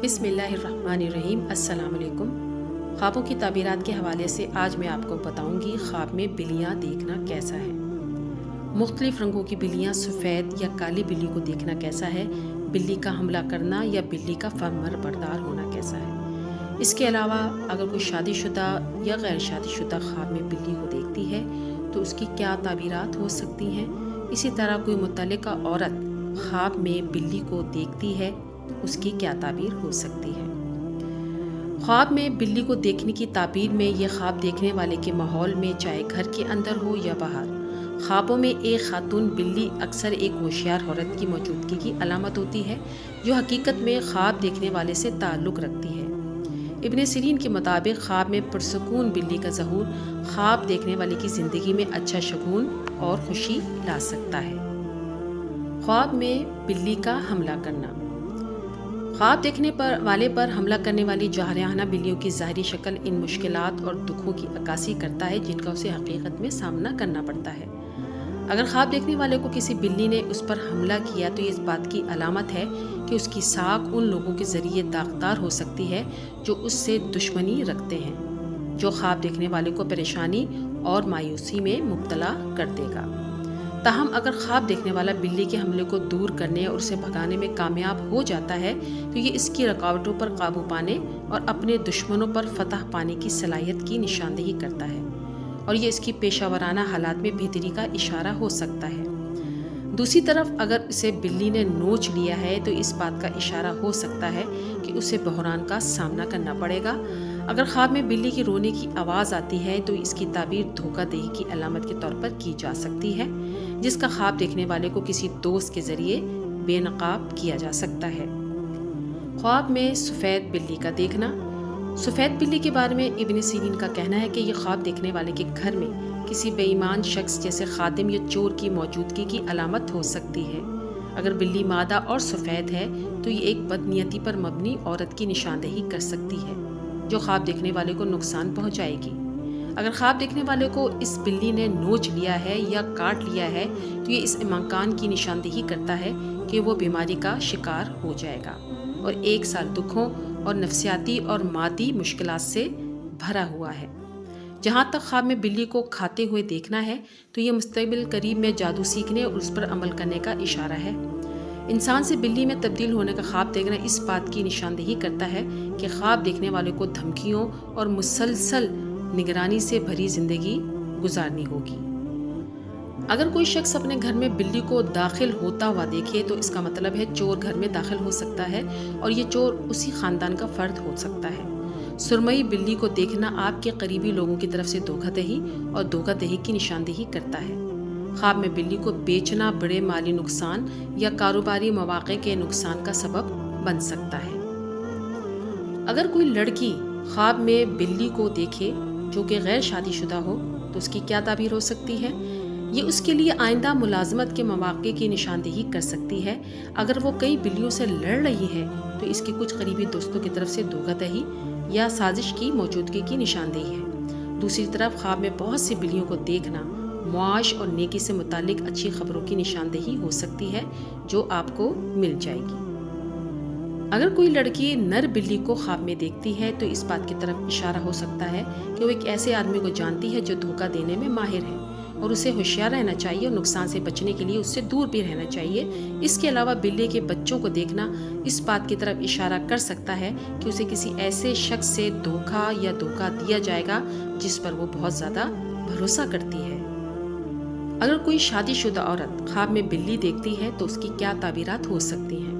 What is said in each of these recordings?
بسم اللہ الرحمن الرحیم۔ السلام علیکم۔ خوابوں کی تعبیرات کے حوالے سے آج میں آپ کو بتاؤں گی خواب میں بلیاں دیکھنا کیسا ہے۔ مختلف رنگوں کی بلیاں، سفید یا کالی بلی کو دیکھنا کیسا ہے، بلی کا حملہ کرنا یا بلی کا فرمان بردار ہونا کیسا ہے۔ اس کے علاوہ اگر کوئی شادی شدہ یا غیر شادی شدہ خواب میں بلی کو دیکھتی ہے تو اس کی کیا تعبیرات ہو سکتی ہیں۔ اسی طرح کوئی متعلقہ عورت خواب میں بلی کو دیکھتی ہے اس کی کیا تعبیر ہو سکتی ہے۔ خواب میں بلی کو دیکھنے کی تعبیر میں یہ خواب دیکھنے والے کے ماحول میں، چاہے گھر کے اندر ہو یا باہر، خوابوں میں ایک خاتون بلی اکثر ایک ہوشیار عورت کی موجودگی کی علامت ہوتی ہے جو حقیقت میں خواب دیکھنے والے سے تعلق رکھتی ہے۔ ابن سیرین کے مطابق خواب میں پرسکون بلی کا ظہور خواب دیکھنے والے کی زندگی میں اچھا شگون اور خوشی لا سکتا ہے۔ خواب میں بلی کا حملہ کرنا۔ خواب دیکھنے والے پر حملہ کرنے والی جارحانہ بلیوں کی ظاہری شکل ان مشکلات اور دکھوں کی عکاسی کرتا ہے جن کا اسے حقیقت میں سامنا کرنا پڑتا ہے۔ اگر خواب دیکھنے والے کو کسی بلی نے اس پر حملہ کیا تو یہ اس بات کی علامت ہے کہ اس کی ساکھ ان لوگوں کے ذریعے داغدار ہو سکتی ہے جو اس سے دشمنی رکھتے ہیں، جو خواب دیکھنے والے کو پریشانی اور مایوسی میں مبتلا کر دے گا۔ تاہم اگر خواب دیکھنے والا بلی کے حملے کو دور کرنے اور اسے بھگانے میں کامیاب ہو جاتا ہے تو یہ اس کی رکاوٹوں پر قابو پانے اور اپنے دشمنوں پر فتح پانے کی صلاحیت کی نشاندہی کرتا ہے، اور یہ اس کی پیشہ ورانہ حالات میں بہتری کا اشارہ ہو سکتا ہے۔ دوسری طرف اگر اسے بلی نے نوچ لیا ہے تو اس بات کا اشارہ ہو سکتا ہے کہ اسے بحران کا سامنا کرنا پڑے گا۔ اگر خواب میں بلی کی رونے کی آواز آتی ہے تو اس کی تعبیر دھوکہ دہی کی علامت کے طور پر کی جا سکتی ہے، جس کا خواب دیکھنے والے کو کسی دوست کے ذریعے بے نقاب کیا جا سکتا ہے۔ خواب میں سفید بلی کا دیکھنا۔ سفید بلی کے بارے میں ابن سیرین کا کہنا ہے کہ یہ خواب دیکھنے والے کے گھر میں کسی بے ایمان شخص جیسے خادم یا چور کی موجودگی کی علامت ہو سکتی ہے۔ اگر بلی مادہ اور سفید ہے تو یہ ایک بدنیتی پر مبنی عورت کی نشاندہی کر سکتی ہے جو خواب دیکھنے والے کو نقصان پہنچائے گی۔ اگر خواب دیکھنے والے کو اس بلی نے نوچ لیا ہے یا کاٹ لیا ہے تو یہ اس امکان کی نشاندہی کرتا ہے کہ وہ بیماری کا شکار ہو جائے گا اور ایک سال دکھوں اور نفسیاتی اور مادی مشکلات سے بھرا ہوا ہے۔ جہاں تک خواب میں بلی کو کھاتے ہوئے دیکھنا ہے تو یہ مستقبل قریب میں جادو سیکھنے اور اس پر عمل کرنے کا اشارہ ہے۔ انسان سے بلی میں تبدیل ہونے کا خواب دیکھنا اس بات کی نشاندہی کرتا ہے کہ خواب دیکھنے والے کو دھمکیوں اور مسلسل نگرانی سے بھری زندگی گزارنی ہوگی۔ اگر کوئی شخص اپنے گھر میں بلی کو داخل ہوتا ہوا دیکھے تو اس کا مطلب ہے چور گھر میں داخل ہو سکتا ہے اور یہ چور اسی خاندان کا فرد ہو سکتا ہے۔ سرمئی بلی کو دیکھنا آپ کے قریبی لوگوں کی طرف سے دھوکہ دہی اور دھوکہ دہی کی نشاندہی کرتا ہے۔ خواب میں بلی کو بیچنا بڑے مالی نقصان یا کاروباری مواقع کے نقصان کا سبب بن سکتا ہے۔ اگر کوئی لڑکی خواب میں بلی کو دیکھے جو کہ غیر شادی شدہ ہو تو اس کی کیا تعبیر ہو سکتی ہے۔ یہ اس کے لیے آئندہ ملازمت کے مواقع کی نشاندہی کر سکتی ہے۔ اگر وہ کئی بلیوں سے لڑ رہی ہے تو اس کی کچھ قریبی دوستوں کی طرف سے دھوکہ دہی یا سازش کی موجودگی کی نشاندہی ہے۔ دوسری طرف خواب میں بہت سی بلیوں کو دیکھنا معاش اور نیکی سے متعلق اچھی خبروں کی نشاندہی ہو سکتی ہے جو آپ کو مل جائے گی۔ اگر کوئی لڑکی نر بلی کو خواب میں دیکھتی ہے تو اس بات کی طرف اشارہ ہو سکتا ہے کہ وہ ایک ایسے آدمی کو جانتی ہے جو دھوکہ دینے میں ماہر ہے اور اسے ہوشیار رہنا چاہیے اور نقصان سے بچنے کے لیے اس سے دور بھی رہنا چاہیے۔ اس کے علاوہ بلی کے بچوں کو دیکھنا اس بات کی طرف اشارہ کر سکتا ہے کہ اسے کسی ایسے شخص سے دھوکہ یا دھوکہ دیا جائے گا جس پر وہ بہت زیادہ بھروسہ کرتی ہے۔ اگر کوئی شادی شدہ عورت خواب میں بلی دیکھتی ہے تو اس کی کیا تعبیرات ہو سکتی ہیں۔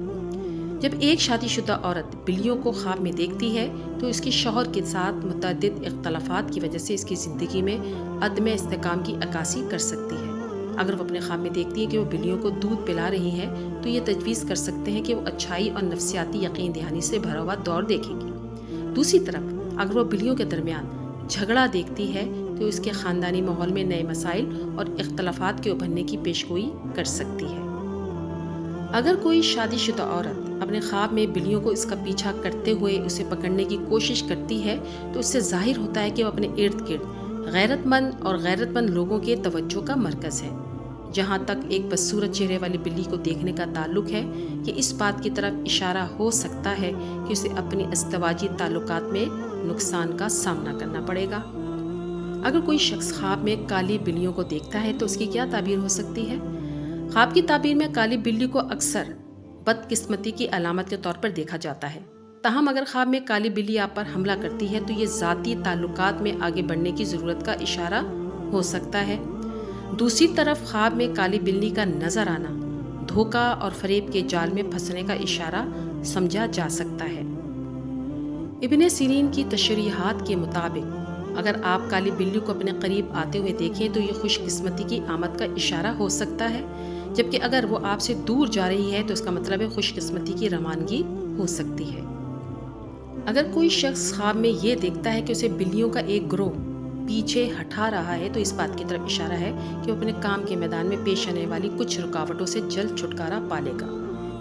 جب ایک شادی شدہ عورت بلیوں کو خواب میں دیکھتی ہے تو اس کے شوہر کے ساتھ متعدد اختلافات کی وجہ سے اس کی زندگی میں عدم استحکام کی عکاسی کر سکتی ہے۔ اگر وہ اپنے خواب میں دیکھتی ہے کہ وہ بلیوں کو دودھ پلا رہی ہے تو یہ تجویز کر سکتے ہیں کہ وہ اچھائی اور نفسیاتی یقین دہانی سے بھرا ہوا دور دیکھے گی۔ دوسری طرف اگر وہ بلیوں کے درمیان جھگڑا دیکھتی ہے تو اس کے خاندانی ماحول میں نئے مسائل اور اختلافات کے ابھرنے کی پیشگوئی کر سکتی ہے۔ اگر کوئی شادی شدہ عورت اپنے خواب میں بلیوں کو اس کا پیچھا کرتے ہوئے اسے پکڑنے کی کوشش کرتی ہے تو اس سے ظاہر ہوتا ہے کہ وہ اپنے ارد گرد غیرت مند اور غیرت مند لوگوں کے توجہ کا مرکز ہے۔ جہاں تک ایک بدصورت چہرے والی بلی کو دیکھنے کا تعلق ہے، یہ اس بات کی طرف اشارہ ہو سکتا ہے کہ اسے اپنی ازدواجی تعلقات میں نقصان کا سامنا کرنا پڑے گا۔ اگر کوئی شخص خواب میں کالی بلیوں کو دیکھتا ہے تو اس کی کیا تعبیر ہو سکتی ہے؟ خواب کی تعبیر میں کالی بلی کو اکثر بدقسمتی کی علامت کے طور پر دیکھا جاتا ہے۔ تاہم اگر خواب میں کالی بلی آپ پر حملہ کرتی ہے تو یہ ذاتی تعلقات میں آگے بڑھنے کی ضرورت کا اشارہ ہو سکتا ہے۔ دوسری طرف خواب میں کالی بلی کا نظر آنا دھوکہ اور فریب کے جال میں پھنسنے کا اشارہ سمجھا جا سکتا ہے۔ ابن سیرین کی تشریحات کے مطابق اگر آپ کالی بلی کو اپنے قریب آتے ہوئے دیکھیں تو یہ خوش قسمتی کی آمد کا اشارہ ہو سکتا ہے، جبکہ اگر وہ آپ سے دور جا رہی ہے تو اس کا مطلب ہے خوش قسمتی کی روانگی ہو سکتی ہے۔ اگر کوئی شخص خواب میں یہ دیکھتا ہے کہ اسے بلیوں کا ایک گروہ پیچھے ہٹا رہا ہے تو اس بات کی طرف اشارہ ہے کہ وہ اپنے کام کے میدان میں پیش آنے والی کچھ رکاوٹوں سے جلد چھٹکارا پا لے گا۔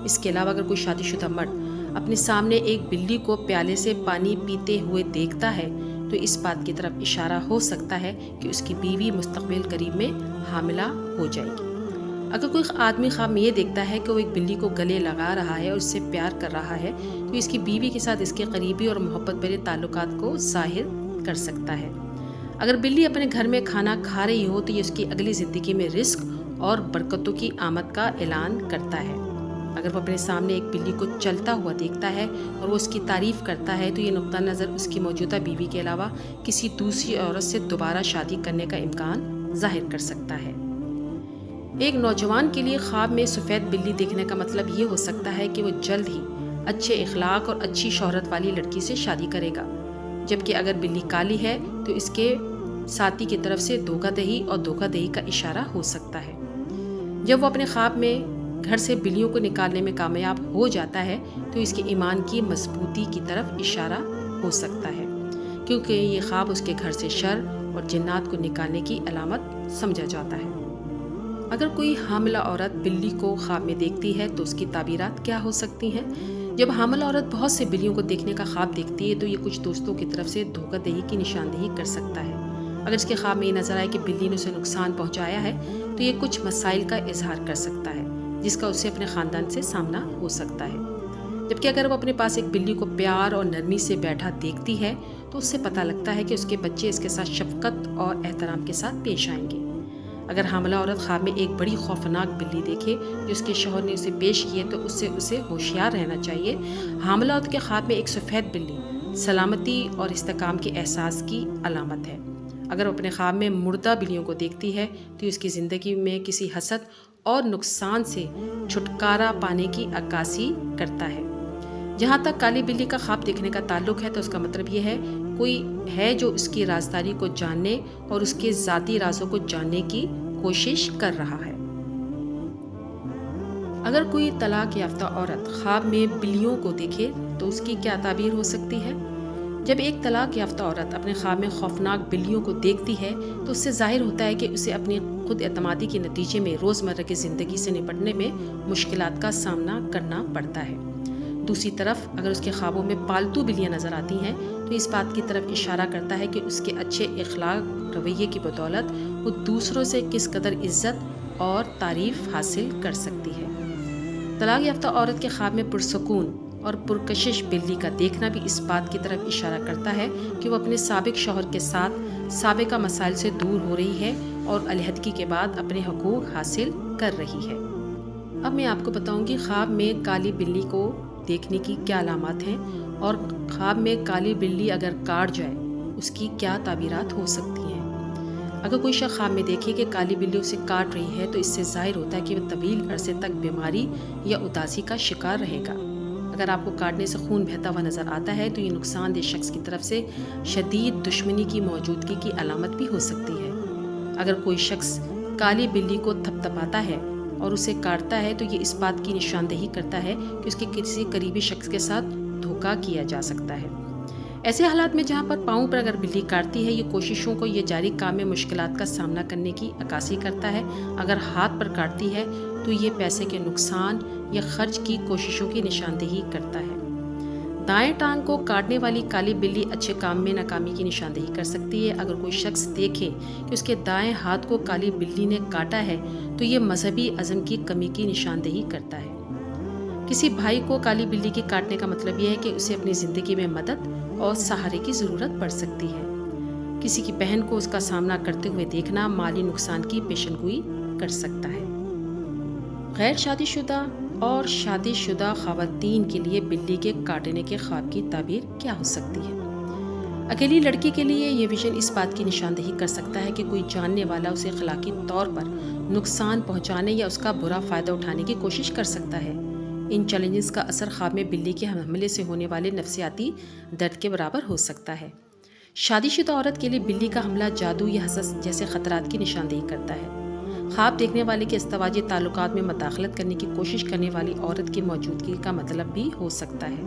اس کے علاوہ اگر کوئی شادی شدہ مرد اپنے سامنے ایک بلی کو پیالے سے پانی پیتے ہوئے دیکھتا ہے تو اس بات کی طرف اشارہ ہو سکتا ہے کہ اس کی بیوی مستقبل قریب میں حاملہ ہو جائے گی۔ اگر کوئی آدمی خواب میں یہ دیکھتا ہے کہ وہ ایک بلی کو گلے لگا رہا ہے اور اس سے پیار کر رہا ہے تو اس کی بیوی کے ساتھ اس کے قریبی اور محبت بھرے تعلقات کو ظاہر کر سکتا ہے۔ اگر بلی اپنے گھر میں کھانا کھا رہی ہو تو یہ اس کی اگلی زندگی میں رزق اور برکتوں کی آمد کا اعلان کرتا ہے۔ اگر وہ اپنے سامنے ایک بلی کو چلتا ہوا دیکھتا ہے اور وہ اس کی تعریف کرتا ہے تو یہ نقطہ نظر اس کی موجودہ بیوی کے علاوہ کسی دوسری عورت سے دوبارہ شادی کرنے کا امکان ظاہر کر سکتا ہے۔ ایک نوجوان کے لیے خواب میں سفید بلی دیکھنے کا مطلب یہ ہو سکتا ہے کہ وہ جلد ہی اچھے اخلاق اور اچھی شہرت والی لڑکی سے شادی کرے گا، جبکہ اگر بلی کالی ہے تو اس کے ساتھی کی طرف سے دھوکہ دہی اور دھوکہ دہی کا اشارہ ہو سکتا ہے۔ جب وہ اپنے خواب میں گھر سے بلیوں کو نکالنے میں کامیاب ہو جاتا ہے تو اس کے ایمان کی مضبوطی کی طرف اشارہ ہو سکتا ہے، کیونکہ یہ خواب اس کے گھر سے شر اور جنات کو نکالنے کی علامت سمجھا جاتا ہے۔ اگر کوئی حاملہ عورت بلی کو خواب میں دیکھتی ہے تو اس کی تعبیرات کیا ہو سکتی ہیں؟ جب حاملہ عورت بہت سے بلیوں کو دیکھنے کا خواب دیکھتی ہے تو یہ کچھ دوستوں کی طرف سے دھوکہ دہی کی نشاندہی کر سکتا ہے۔ اگر اس کے خواب میں یہ نظر آئے کہ بلی نے اسے نقصان پہنچایا ہے تو یہ کچھ مسائل کا اظہار کر سکتا ہے جس کا اسے اپنے خاندان سے سامنا ہو سکتا ہے، جبکہ اگر وہ اپنے پاس ایک بلی کو پیار اور نرمی سے بیٹھا دیکھتی ہے تو اس سے پتہ لگتا ہے کہ اس کے بچے اس کے ساتھ شفقت اور احترام کے ساتھ پیش آئیں گے۔ اگر حاملہ عورت خواب میں ایک بڑی خوفناک بلی دیکھے جو اس کے شوہر نے اسے پیش کی ہے تو اسے ہوشیار رہنا چاہیے۔ حاملہ عورت کے خواب میں ایک سفید بلی سلامتی اور استحکام کے احساس کی علامت ہے۔ اگر وہ اپنے خواب میں مردہ بلیوں کو دیکھتی ہے تو اس کی زندگی میں کسی حسد اور نقصان سے چھٹکارا پانے کی عکاسی کرتا ہے۔ جہاں تک کالی بلی کا خواب دیکھنے کا تعلق ہے تو اس کا مطلب یہ ہے کوئی ہے جو اس کی رازداری کو جاننے اور اس کے ذاتی رازوں کو جاننے کی کوشش کر رہا ہے۔ اگر کوئی طلاق یافتہ عورت خواب میں بلیوں کو دیکھے تو اس کی کیا تعبیر ہو سکتی ہے؟ جب ایک طلاق یافتہ عورت اپنے خواب میں خوفناک بلیوں کو دیکھتی ہے تو اس سے ظاہر ہوتا ہے کہ اسے اپنی خود اعتمادی کے نتیجے میں روزمرہ کی زندگی سے نپٹنے میں مشکلات کا سامنا کرنا پڑتا ہے۔ دوسری طرف اگر اس کے خوابوں میں پالتو بلیاں نظر آتی ہیں تو اس بات کی طرف اشارہ کرتا ہے کہ اس کے اچھے اخلاق رویے کی بدولت وہ دوسروں سے کس قدر عزت اور تعریف حاصل کر سکتی ہے۔ طلاق یافتہ عورت کے خواب میں پرسکون اور پرکشش بلی کا دیکھنا بھی اس بات کی طرف اشارہ کرتا ہے کہ وہ اپنے سابق شوہر کے ساتھ سابقہ مسائل سے دور ہو رہی ہے اور علیحدگی کے بعد اپنے حقوق حاصل کر رہی ہے۔ اب میں آپ کو بتاؤں گی خواب میں کالی بلی کو دیکھنے کی کیا علامات ہیں اور خواب میں کالی بلی اگر کاٹ جائے اس کی کیا تعبیرات ہو سکتی ہیں۔ اگر کوئی شخص خواب میں دیکھے کہ کالی بلی اسے کاٹ رہی ہے تو اس سے ظاہر ہوتا ہے کہ وہ طویل عرصے تک بیماری یا اداسی کا شکار رہے گا۔ اگر آپ کو کاٹنے سے خون بہتا ہوا نظر آتا ہے تو یہ نقصان دہ شخص کی طرف سے شدید دشمنی کی موجودگی کی علامت بھی ہو سکتی ہے۔ اگر کوئی شخص کالی بلی کو تھپتھپاتا ہے اور اسے کاٹتا ہے تو یہ اس بات کی نشاندہی کرتا ہے کہ اس کے کسی قریبی شخص کے ساتھ دھوکہ کیا جا سکتا ہے۔ ایسے حالات میں جہاں پر پاؤں پر اگر بلی کاٹتی ہے یہ کوششوں کو یہ جاری کام میں مشکلات کا سامنا کرنے کی عکاسی کرتا ہے۔ اگر ہاتھ پر کاٹتی ہے تو یہ پیسے کے نقصان یا خرچ کی کوششوں کی نشاندہی کرتا ہے۔ دائیں ٹانگ کو کاٹنے والی کالی بلی اچھے کام میں ناکامی کی نشاندہی کر سکتی ہے۔ اگر کوئی شخص دیکھے کہ اس کے دائیں ہاتھ کو کالی بلی نے کاٹا ہے تو یہ مذہبی عزم کی کمی کی نشاندہی کرتا ہے۔ کسی بھائی کو کالی بلی کے کاٹنے کا مطلب یہ ہے کہ اسے اپنی زندگی میں مدد اور سہارے کی ضرورت پڑ سکتی ہے۔ کسی کی بہن کو اس کا سامنا کرتے ہوئے دیکھنا مالی نقصان کی پیشن گوئی کر سکتا ہے۔ غیر شادی شدہ اور شادی شدہ خواتین کے لیے بلی کے کاٹنے کے خواب کی تعبیر کیا ہو سکتی ہے؟ اکیلی لڑکی کے لیے یہ ویژن اس بات کی نشاندہی کر سکتا ہے کہ کوئی جاننے والا اسے اخلاقی طور پر نقصان پہنچانے یا اس کا برا فائدہ اٹھانے کی کوشش کر سکتا ہے۔ ان چیلنجز کا اثر خواب میں بلی کے حملے سے ہونے والے نفسیاتی درد کے برابر ہو سکتا ہے۔ شادی شدہ عورت کے لیے بلی کا حملہ جادو یا حسد جیسے خطرات کی نشاندہی کرتا ہے۔ خواب دیکھنے والے کے ازدواجی تعلقات میں مداخلت کرنے کی کوشش کرنے والی عورت کی موجودگی کا مطلب بھی ہو سکتا ہے۔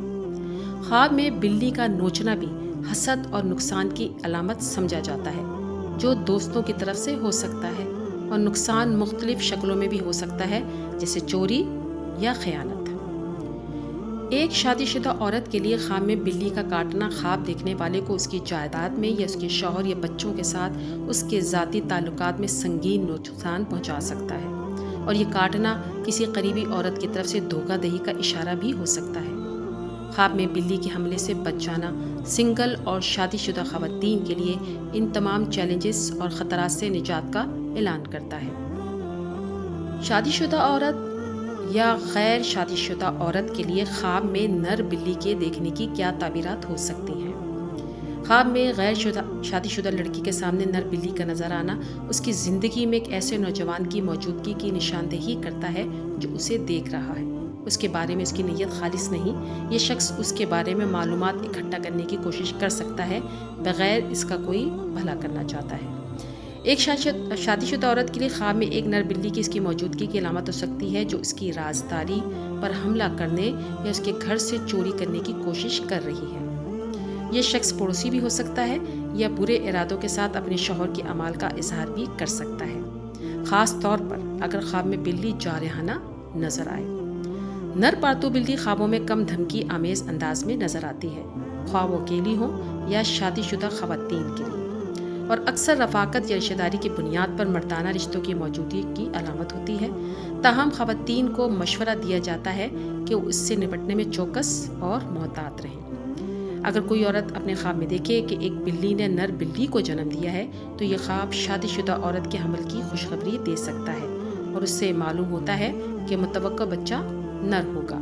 خواب میں بلی کا نوچنا بھی حسد اور نقصان کی علامت سمجھا جاتا ہے، جو دوستوں کی طرف سے ہو سکتا ہے، اور نقصان مختلف شکلوں میں بھی ہو سکتا ہے، جیسے چوری یا خیانت۔ ایک شادی شدہ عورت کے لیے خواب میں بلی کا کاٹنا خواب دیکھنے والے کو اس کی جائیداد میں یا اس کے شوہر یا بچوں کے ساتھ اس کے ذاتی تعلقات میں سنگین نقصان پہنچا سکتا ہے، اور یہ کاٹنا کسی قریبی عورت کی طرف سے دھوکہ دہی کا اشارہ بھی ہو سکتا ہے۔ خواب میں بلی کے حملے سے بچ جانا سنگل اور شادی شدہ خواتین کے لیے ان تمام چیلنجز اور خطرات سے نجات کا اعلان کرتا ہے۔ شادی شدہ عورت یا غیر شادی شدہ عورت کے لیے خواب میں نر بلی کے دیکھنے کی کیا تعبیرات ہو سکتی ہیں؟ خواب میں غیر شادی شدہ لڑکی کے سامنے نر بلی کا نظر آنا اس کی زندگی میں ایک ایسے نوجوان کی موجودگی کی نشاندہی کرتا ہے جو اسے دیکھ رہا ہے۔ اس کے بارے میں اس کی نیت خالص نہیں، یہ شخص اس کے بارے میں معلومات اکٹھا کرنے کی کوشش کر سکتا ہے بغیر اس کا کوئی بھلا کرنا چاہتا ہے۔ ایک شادی شدہ عورت کے لیے خواب میں ایک نر بلی کی اس کی موجودگی کی علامت ہو سکتی ہے جو اس کی رازداری پر حملہ کرنے یا اس کے گھر سے چوری کرنے کی کوشش کر رہی ہے۔ یہ شخص پڑوسی بھی ہو سکتا ہے یا برے ارادوں کے ساتھ اپنے شوہر کے اعمال کا اظہار بھی کر سکتا ہے، خاص طور پر اگر خواب میں بلی جارحانہ نظر آئے۔ نر پالتو بلی خوابوں میں کم دھمکی آمیز انداز میں نظر آتی ہے، خواہ وہ اکیلی ہوں یا شادی شدہ خواتین کے لیے، اور اکثر رفاقت یا رشتہ داری کی بنیاد پر مردانہ رشتوں کی موجودگی کی علامت ہوتی ہے۔ تاہم خواتین کو مشورہ دیا جاتا ہے کہ وہ اس سے نپٹنے میں چوکس اور محتاط رہیں۔ اگر کوئی عورت اپنے خواب میں دیکھے کہ ایک بلی نے نر بلی کو جنم دیا ہے تو یہ خواب شادی شدہ عورت کے حمل کی خوشخبری دے سکتا ہے، اور اس سے معلوم ہوتا ہے کہ متوقع بچہ نر ہوگا۔